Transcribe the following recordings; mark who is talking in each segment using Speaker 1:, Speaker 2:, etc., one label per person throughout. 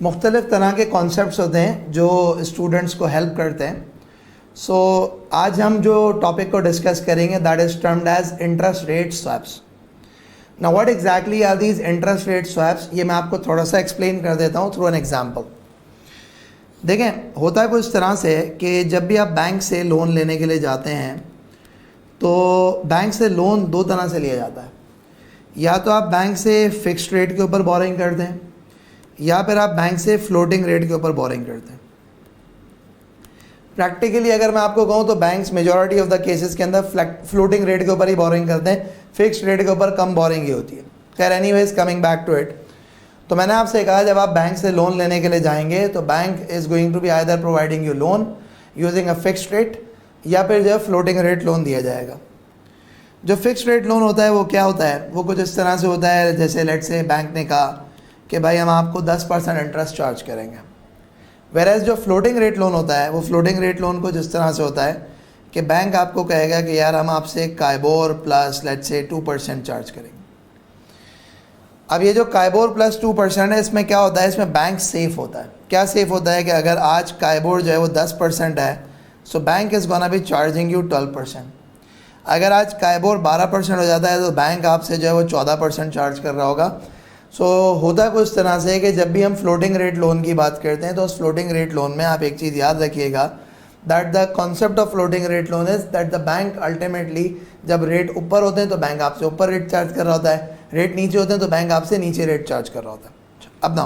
Speaker 1: मुख्तलिफ़ तरह के कॉन्सेप्ट्स होते हैं जो स्टूडेंट्स को हेल्प करते हैं। सो आज हम जो टॉपिक को डिस्कस करेंगे that is termed as interest rate swaps. Now what exactly are these interest rate swaps, ये मैं आपको थोड़ा सा एक्सप्लेन कर देता हूँ थ्रू एन एग्जाम्पल। देखें, होता है कुछ तरह से कि जब भी आप बैंक से लोन लेने के लिए जाते हैं तो बैंक से लोन दो तरह से लिया जाता है। या तो आप बैंक से फिक्स्ड रेट के ऊपर बोरिंग करते हैं या फिर आप बैंक से फ्लोटिंग रेट के ऊपर बोरिंग करते हैं। प्रैक्टिकली अगर मैं आपको कहूँ तो banks majority of the cases के अंदर फ्लोटिंग रेट के ऊपर ही बोरिंग करते हैं, फिक्स्ड रेट के ऊपर कम बोरिंग ही होती है। खैर anyways, coming back to it, तो मैंने आपसे कहा जब आप बैंक से लोन लेने के लिए जाएंगे तो bank is going to be either providing you loan using a fixed rate या फिर जो है फ्लोटिंग रेट लोन दिया जाएगा। जो फिक्स्ड रेट लोन होता है वो क्या होता है, वो कुछ इस तरह से होता है जैसे लेट से बैंक ने कहा कि भाई हम आपको 10% इंटरेस्ट चार्ज करेंगे। वेरएज जो फ्लोटिंग रेट लोन होता है वो फ्लोटिंग रेट लोन को जिस तरह से होता है कि बैंक आपको कहेगा कि यार हम आपसे काइबोर प्लस लेट से 2% चार्ज करेंगे। अब ये जो काइबोर प्लस 2% है, इसमें क्या होता है, इसमें बैंक सेफ होता है। क्या सेफ होता है कि अगर आज काइबोर जो है वो 10% है, so bank is gonna be charging you 12%। अगर आज काइबोर 12% हो जाता है तो बैंक आपसे जो है वो 14% चार्ज कर रहा होगा। सो होता कुछ तरह से कि जब भी हम फ्लोटिंग रेट लोन की बात करते हैं तो उस फ्लोटिंग रेट लोन में आप एक चीज़ याद रखिएगा, that the concept of floating rate loan is that the bank ultimately जब रेट ऊपर होते हैं तो बैंक आपसे ऊपर रेट चार्ज कर रहा होता है, रेट नीचे होते हैं तो बैंक आपसे नीचे रेट चार्ज कर रहा होता है। अब ना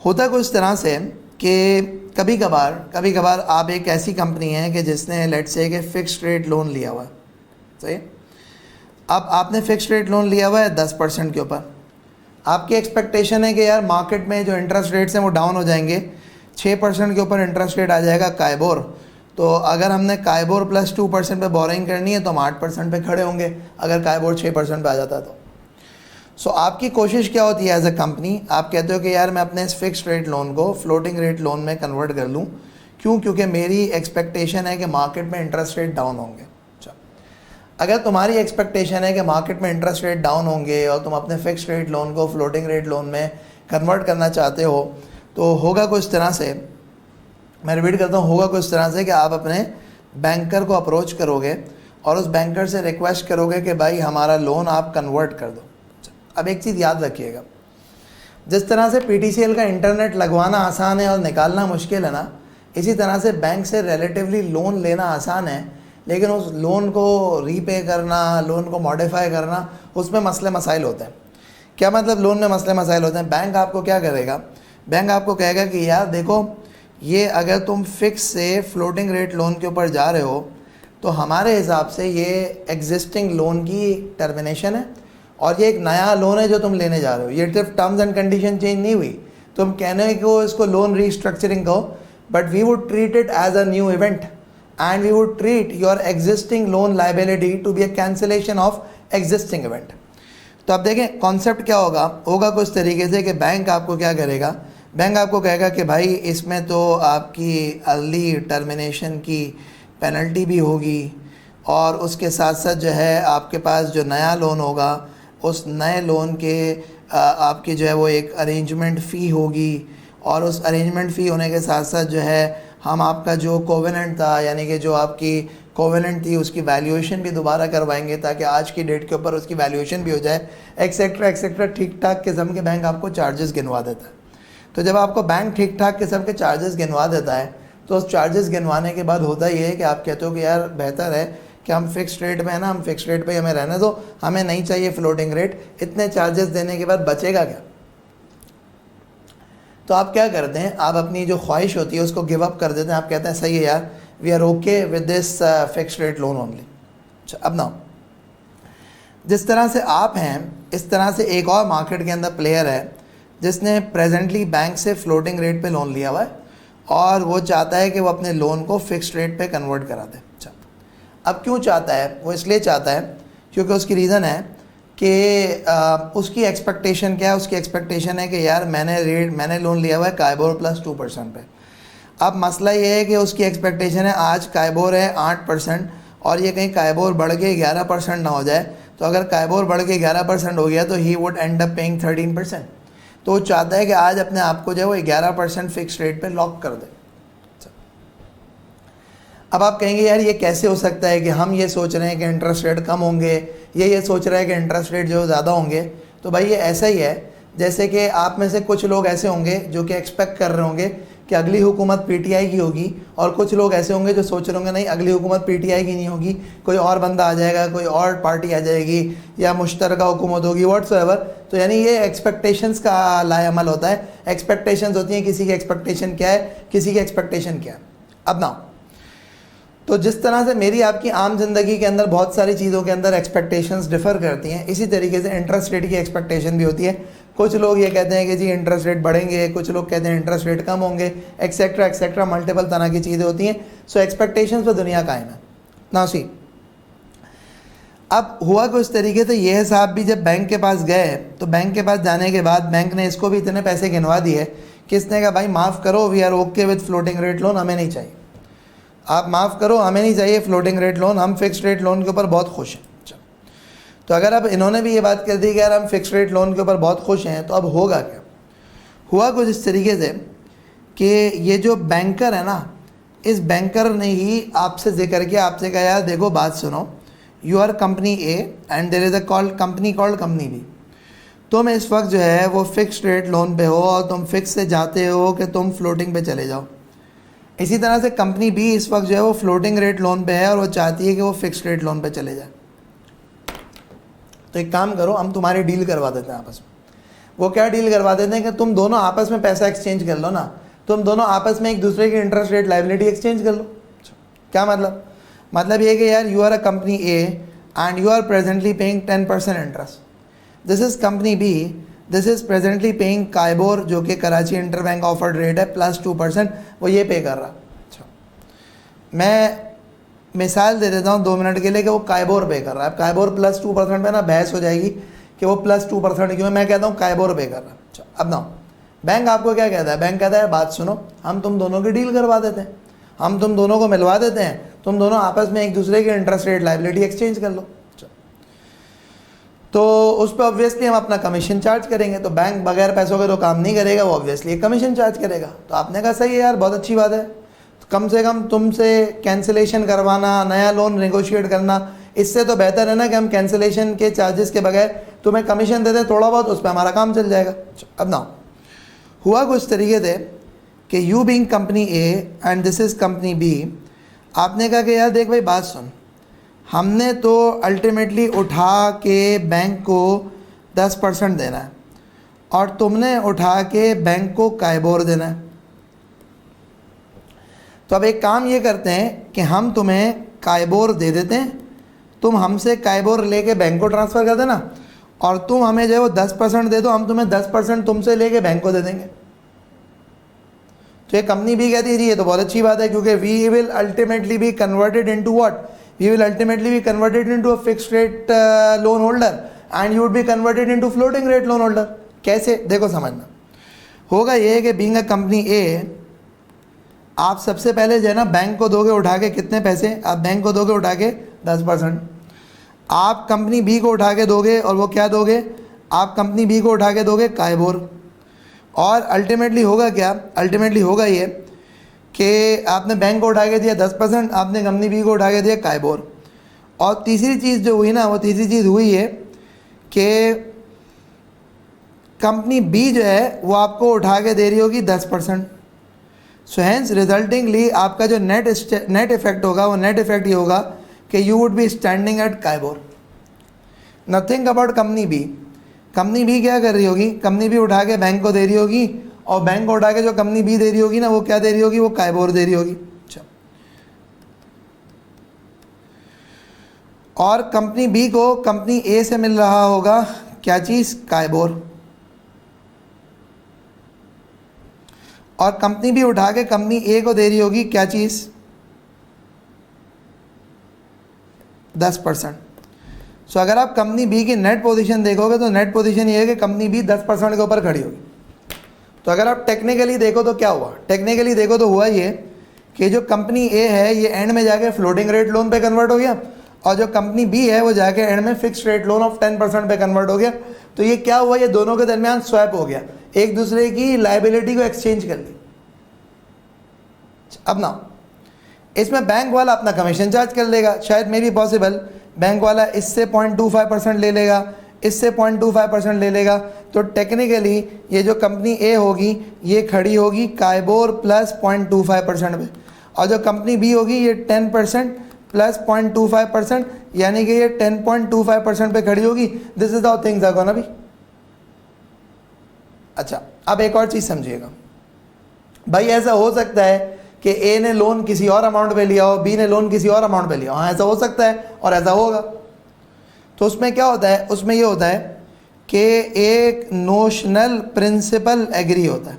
Speaker 1: होता कुछ तरह से कि कभी कभार आप एक ऐसी कंपनी है कि जिसने लेट से कि फ़िक्स्ड रेट लोन लिया हुआ है, सही। अब आपने फ़िक्स्ड रेट लोन लिया हुआ है 10% के ऊपर। आपकी एक्सपेक्टेशन है कि यार मार्केट में जो इंटरेस्ट रेट्स हैं वो डाउन हो जाएंगे, 6% के ऊपर इंटरेस्ट रेट आ जाएगा काइबोर। तो अगर हमने काइबोर प्लस 2% पे बोरिंग करनी है तो हम 8% पे खड़े होंगे अगर काइबोर 6% पे आ जाता तो। सो आपकी कोशिश क्या होती है एज अ कंपनी, आप कहते हो कि यार मैं अपने इस फिक्स्ड रेट लोन को फ्लोटिंग रेट लोन में कन्वर्ट कर लूँ। क्यों? क्योंकि मेरी एक्सपेक्टेशन है कि मार्केट में इंटरेस्ट रेट डाउन होंगे। अच्छा, अगर तुम्हारी एक्सपेक्टेशन है कि मार्केट में इंटरेस्ट रेट डाउन होंगे और तुम अपने फिक्स्ड रेट लोन को फ्लोटिंग रेट लोन में कन्वर्ट करना चाहते हो तो होगा कुछ तरह से, मैं रिपीट करता हूँ, होगा कुछ तरह से कि आप अपने बैंकर को अप्रोच करोगे और उस बैंकर से रिक्वेस्ट करोगे कि भाई हमारा लोन आप कन्वर्ट कर दो। अब एक चीज़ याद रखिएगा, जिस तरह से पीटीसीएल का इंटरनेट लगवाना आसान है और निकालना मुश्किल है ना, इसी तरह से बैंक से रिलेटिवली लोन लेना आसान है, लेकिन उस लोन को रीपे करना, लोन को मॉडिफाई करना, उसमें मसले मसाइल होते हैं। क्या मतलब लोन में मसले मसाइल होते हैं? बैंक आपको क्या करेगा, बैंक आपको कहेगा कि यार देखो, ये अगर तुम फिक्स से फ्लोटिंग रेट लोन के ऊपर जा रहे हो तो हमारे हिसाब से ये एग्जिस्टिंग लोन की टर्मिनेशन है और ये एक नया लोन है जो तुम लेने जा रहे हो। ये सिर्फ टर्म्स एंड कंडीशन चेंज नहीं हुई, तुम कहने को इसको लोन रीस्ट्रक्चरिंग कहो, but we would treat it as a new event and we would treat your existing loan liability to be a cancellation of existing event. तो अब देखें कॉन्सेप्ट क्या होगा कुछ तरीके से कि बैंक आपको क्या करेगा, बैंक आपको कहेगा कि भाई इसमें तो आपकी अर्ली टर्मिनेशन की पेनल्टी भी होगी और उसके साथ साथ जो है आपके पास जो नया लोन होगा उस नए लोन के आपकी जो है वो एक अरेंजमेंट फ़ी होगी और उस अरेंजमेंट फ़ी होने के साथ साथ जो है हम आपका जो कोवेनेंट था, यानी कि जो आपकी कोवेनेंट थी उसकी वैल्यूएशन भी दोबारा करवाएंगे ताकि आज की डेट के ऊपर उसकी वैल्यूएशन भी हो जाए, एक्सेट्रा ठीक ठाक किस्म के बैंक आपको चार्जेस गिनवा देता है। तो जब आपको बैंक ठीक ठाक किस्म के चार्जेस गिनवा देता है तो उस चार्जेस गिनवाने के बाद होता ये है कि आप कहते हो कि यार बेहतर है कि हम फिक्स्ड रेट में है ना, हम फिक्स्ड रेट पे हमें रहने दो, हमें नहीं चाहिए फ्लोटिंग रेट। इतने चार्जेस देने के बाद बचेगा क्या? तो आप क्या करते हैं, आप अपनी जो ख्वाहिश होती है उसको गिव अप कर देते हैं। आप कहते हैं सही है यार, we are okay with this fixed rate loan only. अच्छा, अब ना जिस तरह से आप हैं इस तरह से एक और मार्केट के अंदर प्लेयर है जिसने प्रेजेंटली बैंक से फ्लोटिंग रेट पे लोन लिया हुआ है और वो चाहता है कि वो अपने लोन को फिक्स्ड रेट पे कन्वर्ट करा दे। अच्छा, अब क्यों चाहता है? वो इसलिए चाहता है क्योंकि उसकी रीज़न है कि उसकी एक्सपेक्टेशन क्या है, उसकी एक्सपेक्टेशन है कि यार मैंने लोन लिया हुआ है काइबोर प्लस 2% पे। अब मसला ये है कि उसकी एक्सपेक्टेशन है आज काइबोर है 8% और ये कहीं काइबोर बढ़ के 11% ना हो जाए। तो अगर काइबोर बढ़ के 11% हो गया तो he would and up paying 13%। तो वो चाहता है कि आज अपने आप को जो है वो 11% फिक्स रेट पे लॉक कर दे। अब आप कहेंगे यार ये कैसे हो सकता है कि हम ये सोच रहे हैं कि इंटरेस्ट रेट कम होंगे, ये सोच रहे हैं कि इंटरेस्ट रेट जो ज़्यादा होंगे। तो भाई ये ऐसा ही है जैसे कि आप में से कुछ लोग ऐसे होंगे जो कि एक्सपेक्ट कर रहे होंगे कि अगली हुकूमत पीटीआई की होगी, और कुछ लोग ऐसे होंगे जो सोच रहे होंगे नहीं अगली हुकूमत पीटीआई की नहीं होगी, कोई और बंदा आ जाएगा, कोई और पार्टी आ जाएगी या मुश्तरका हुकूमत होगी, व्हाट्सएवर। तो यानी ये एक्सपेक्टेशंस का लाएअमल होता है। एक्सपेक्टेशंस होती हैं, किसी की एक्सपेक्टेशन क्या है, किसी की एक्सपेक्टेशन क्या है। अब ना तो जिस तरह से मेरी आपकी आम ज़िंदगी के अंदर बहुत सारी चीज़ों के अंदर एक्सपेक्टेशंस डिफ़र करती हैं, इसी तरीके से इंटरेस्ट रेट की एक्सपेक्टेशन भी होती है। कुछ लोग ये कहते हैं कि जी इंटरेस्ट रेट बढ़ेंगे, कुछ लोग कहते हैं इंटरेस्ट रेट कम होंगे, एक्सेट्रा एक्सेट्रा, मल्टीपल तरह की चीज़ें होती हैं। सो एक्सपेक्टेशंस पर दुनिया कायम है ना। सी अब हुआ कुछ तरीके से ये साहब भी जब बैंक के पास गए तो बैंक के पास जाने के बाद बैंक ने इसको भी इतने पैसे गिनवा दिए कि इसने कहा भाई माफ़ करो, we are okay with floating rate loan, हमें नहीं चाहिए, आप माफ़ करो, हमें नहीं चाहिए फ्लोटिंग रेट लोन, हम फिक्स्ड रेट लोन के ऊपर बहुत खुश हैं। तो अगर अब इन्होंने भी ये बात कर दी कि यार हम फिक्स्ड रेट लोन के ऊपर बहुत खुश हैं, तो अब होगा क्या? हुआ कुछ इस तरीके से कि ये जो बैंकर है ना, इस बैंकर ने ही आपसे जिक्र किया, आपसे कहा यार देखो बात सुनो, you are company A and there is a company called company B. तुम इस वक्त जो है वो फिक्स्ड रेट लोन पे हो और तुम फिक्स से जाते हो कि तुम फ्लोटिंग पे चले जाओ। इसी तरह से कंपनी बी इस वक्त जो है वो फ्लोटिंग रेट लोन पे है और वो चाहती है कि वो फिक्स्ड रेट लोन पे चले जाए। तो एक काम करो, हम तुम्हारी डील करवा देते हैं आपस में। वो क्या डील करवा देते हैं कि तुम दोनों आपस में पैसा एक्सचेंज कर लो ना, तुम दोनों आपस में एक दूसरे की इंटरेस्ट रेट लायबिलिटी एक्सचेंज कर लो। क्या मतलब? मतलब ये कि यार you are a company A and you are presently paying 10% interest, this is company B, this is presently paying KIBOR, जो कि कराची इंटरबैंक ऑफर्ड रेट है +2%, वो ये पे कर रहा। अच्छा, मैं मिसाल दे देता हूँ 2 मिनट के लिए कि वो काइबोर पे कर रहा है। अब काइबोर +2% पे ना बहस हो जाएगी कि वो +2% क्यों है, मैं कहता हूँ काइबोर पे कर रहा है। अच्छा, अब ना बैंक आपको क्या कहता है? बैंक कहता है बात सुनो, हम तुम दोनों की डील करवा देते हैं, हम तुम दोनों को मिलवा देते हैं, तुम दोनों आपस में एक दूसरे की इंटरेस्ट रेट लायबिलिटी एक्सचेंज कर लो। तो उस पर ऑब्वियसली हम अपना कमीशन चार्ज करेंगे। तो बैंक बगैर पैसों के तो काम नहीं करेगा, वो ऑब्वियसली एक कमीशन चार्ज करेगा। तो आपने कहा सही है यार, बहुत अच्छी बात है, तो कम से कम तुमसे कैंसिलेशन करवाना, नया लोन नेगोशिएट करना, इससे तो बेहतर है ना कि हम कैंसिलेशन के चार्जेस के बगैर तुम्हें कमीशन दे दें थोड़ा बहुत, उस पर हमारा काम चल जाएगा। अब ना हुआ कुछ तरीके से कि you being company A and this is company B, आपने कहा कि यार देख भाई बात सुन, हमने तो अल्टीमेटली उठा के बैंक को 10% देना है और तुमने उठा के बैंक को काइबोर देना है। तो अब एक काम ये करते हैं कि हम तुम्हें काइबोर दे देते हैं, तुम हमसे काइबोर लेके बैंक को ट्रांसफ़र कर देना और तुम हमें जो है वो 10% दे दो, हम तुम्हें 10% तुमसे लेके बैंक को दे देंगे। तो ये कंपनी भी कहती है जी ये तो बहुत अच्छी बात है, क्योंकि we will ultimately be converted into what, we will ultimately be converted into a fixed rate loan holder and you would be converted into floating rate loan holder। कैसे? देखो समझना होगा ये कि being a company A, आप सबसे पहले जो है ना बैंक को दोगे उठा के कितने पैसे, आप बैंक को दोगे उठा के 10%, आप कंपनी बी को उठा के दोगे और वो क्या दोगे, आप कंपनी बी को उठा के दोगे काइबोर। और अल्टीमेटली होगा क्या, अल्टीमेटली होगा ये कि आपने बैंक को उठा के दिया 10%, आपने कंपनी बी को उठा के दिया काइबोर। और तीसरी चीज़ जो हुई ना, वो तीसरी चीज़ हुई है कि कंपनी बी जो है वो आपको उठा के दे रही होगी 10%। सो हैंस रिजल्टिंगली आपका जो नेट इफेक्ट होगा, वो नेट इफेक्ट ये होगा कि you would be standing at KIBOR, nothing about company B. Company B क्या कर रही होगी, कंपनी बी उठा के बैंक को दे रही होगी और बैंक को उठा के जो कंपनी बी दे रही होगी ना, वो क्या दे रही होगी, वो काइबोर दे रही होगी। अच्छा, और कंपनी बी को कंपनी ए से मिल रहा होगा क्या चीज़, काइबोर। और कंपनी बी उठा के कंपनी ए को दे रही होगी क्या चीज़, 10%। सो अगर आप कंपनी बी की नेट पोजीशन देखोगे तो नेट पोजीशन ये है कि कंपनी बी 10% के ऊपर खड़ी होगी। तो अगर आप टेक्निकली देखो तो क्या हुआ, टेक्निकली देखो तो हुआ ये कि जो कंपनी ए है ये एंड में जाके फ्लोटिंग रेट लोन पे कन्वर्ट हो गया और जो कंपनी बी है वो जाके एंड में फिक्स्ड रेट लोन ऑफ 10% पे कन्वर्ट हो गया। तो ये क्या हुआ, ये दोनों के दरमियान स्वैप हो गया। एक दूसरे की लाइबिलिटी को एक्सचेंज कर ली। अब ना इसमें बैंक वाला अपना कमीशन चार्ज कर लेगा, शायद मे बी पॉसिबल बैंक वाला इससे 0.25% ले लेगा, इससे 0.25% ले लेगा। तो टेक्निकली ये जो कंपनी ए होगी ये खड़ी होगी काइबोर प्लस 0.25% पे, और जो कंपनी बी होगी ये 10% प्लस 0.25%, यानी कि ये 10.25% पे खड़ी होगी। This is how things are gonna be. अच्छा, अब एक और चीज़ समझिएगा भाई, ऐसा हो सकता है कि ए ने लोन किसी और अमाउंट पे लिया हो, बी ने लोन किसी और अमाउंट पे लिया हो। हाँ, ऐसा हो सकता है और ऐसा होगा। तो उसमें क्या होता है, उसमें ये होता है कि एक नोशनल प्रिंसिपल एग्री होता है,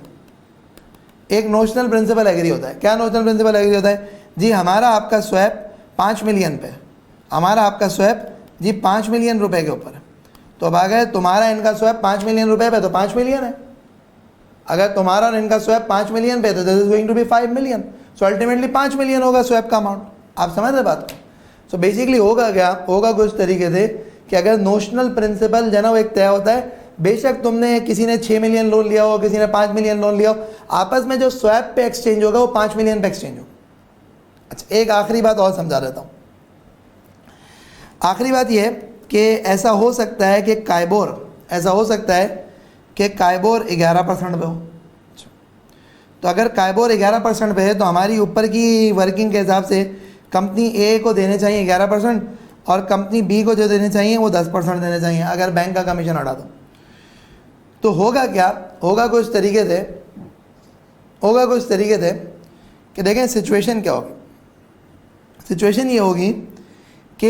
Speaker 1: एक नोशनल प्रिंसिपल एग्री होता है। क्या नोशनल प्रिंसिपल एग्री होता है जी? हमारा आपका स्वैप 5 मिलियन पे, हमारा आपका स्वैप जी 5 मिलियन रुपए के ऊपर है। तो अब अगर तुम्हारा इनका स्वैप 5 मिलियन रुपए पे तो 5 मिलियन है, अगर तुम्हारा और इनका स्वैप 5 मिलियन पे तो this is going to be 5 million. So ultimately 5 million होगा स्वैप का अमाउंट। आप समझ रहे बात को? सो बेसिकली होगा क्या, होगा कुछ तरीके से कि अगर नोशनल प्रिंसिपल जो है ना वो एक तय होता है, बेशक तुमने किसी ने 6 मिलियन लोन लिया हो, किसी ने 5 मिलियन लोन लिया हो, आपस में जो स्वैप पे एक्सचेंज होगा वो 5 मिलियन पे एक्सचेंज होगा। अच्छा, एक आखिरी बात और समझा देता हूँ। आखिरी बात यह है कि ऐसा हो सकता है कि काइबोर, ऐसा हो सकता है कि काइबोर 11% पे हो। तो अगर काइबोर 11% पे है तो हमारी ऊपर की वर्किंग के हिसाब से कंपनी ए को देने चाहिए 11% और कंपनी बी को जो देने चाहिए वो 10% देने चाहिए, अगर बैंक का कमीशन हटा दो। तो होगा क्या, होगा कुछ तरीके से, होगा कुछ तरीके से कि देखें सिचुएशन क्या होगी। सिचुएशन ये होगी कि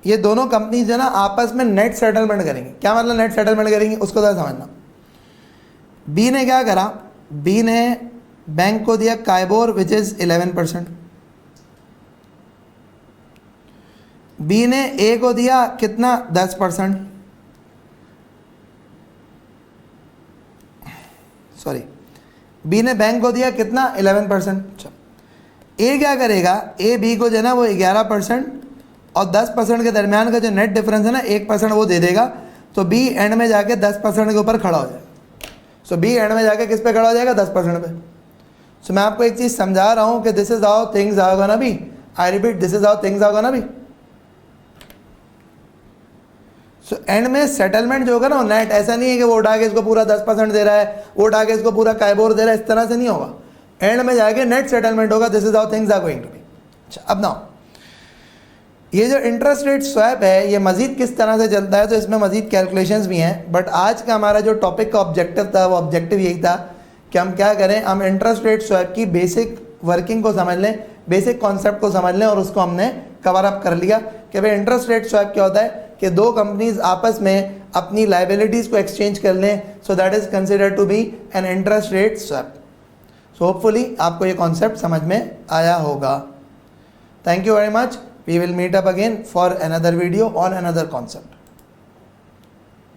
Speaker 1: ये दोनों कंपनी जो है ना आपस में नेट सेटलमेंट करेंगी। क्या मतलब नेट सेटलमेंट करेंगी, उसको ज़रा समझना। बी ने क्या करा, बी ने बैंक को दिया काइबोर विच इज़ 11%, बी ने ए को दिया कितना 10%, सॉरी बी ने बैंक को दिया कितना 11%। ए क्या करेगा, ए बी को जो है ना वो 11% और 10% के दरमियान का जो नेट डिफरेंस है ना 1% वो दे देगा। तो बी एंड में जाके 10% के ऊपर खड़ा हो जाएगा। सो बी एंड में जाके किस पे खड़ा हो जाएगा, 10% पे। सो मैं आपको एक चीज़ समझा रहा हूँ कि this is how things are gonna be. I repeat, this is how things are gonna be. So end में सेटलमेंट जो होगा ना वो नेट, ऐसा नहीं है कि वो उठा के इसको पूरा 10% दे रहा है, वो उठा के इसको पूरा काइबोर दे रहा है, इस तरह से नहीं होगा। एंड में जाके नेट सेटलमेंट होगा। This is how things are going to be. अच्छा, अब ना ये जो इंटरेस्ट रेट स्वैप है ये मजीद किस तरह से चलता है, तो इसमें मजीद कैलकुलेशंस भी हैं। बट आज का हमारा जो टॉपिक का ऑब्जेक्टिव था वो ऑब्जेक्टिव यही था कि हम क्या करें, हम इंटरेस्ट रेट स्वैप की बेसिक वर्किंग को समझ लें, बेसिक कॉन्सेप्ट को समझ लें, और उसको हमने कवर अप कर लिया कि भाई इंटरेस्ट रेट स्वैप क्या होता है कि दो कंपनीज आपस में अपनी लाइबिलिटीज़ को एक्सचेंज कर लें। So that is considered to be an interest rate swap. So hopefully आपको ये कॉन्सेप्ट समझ में आया होगा। Thank you very much. We will meet up again for another video on another concept.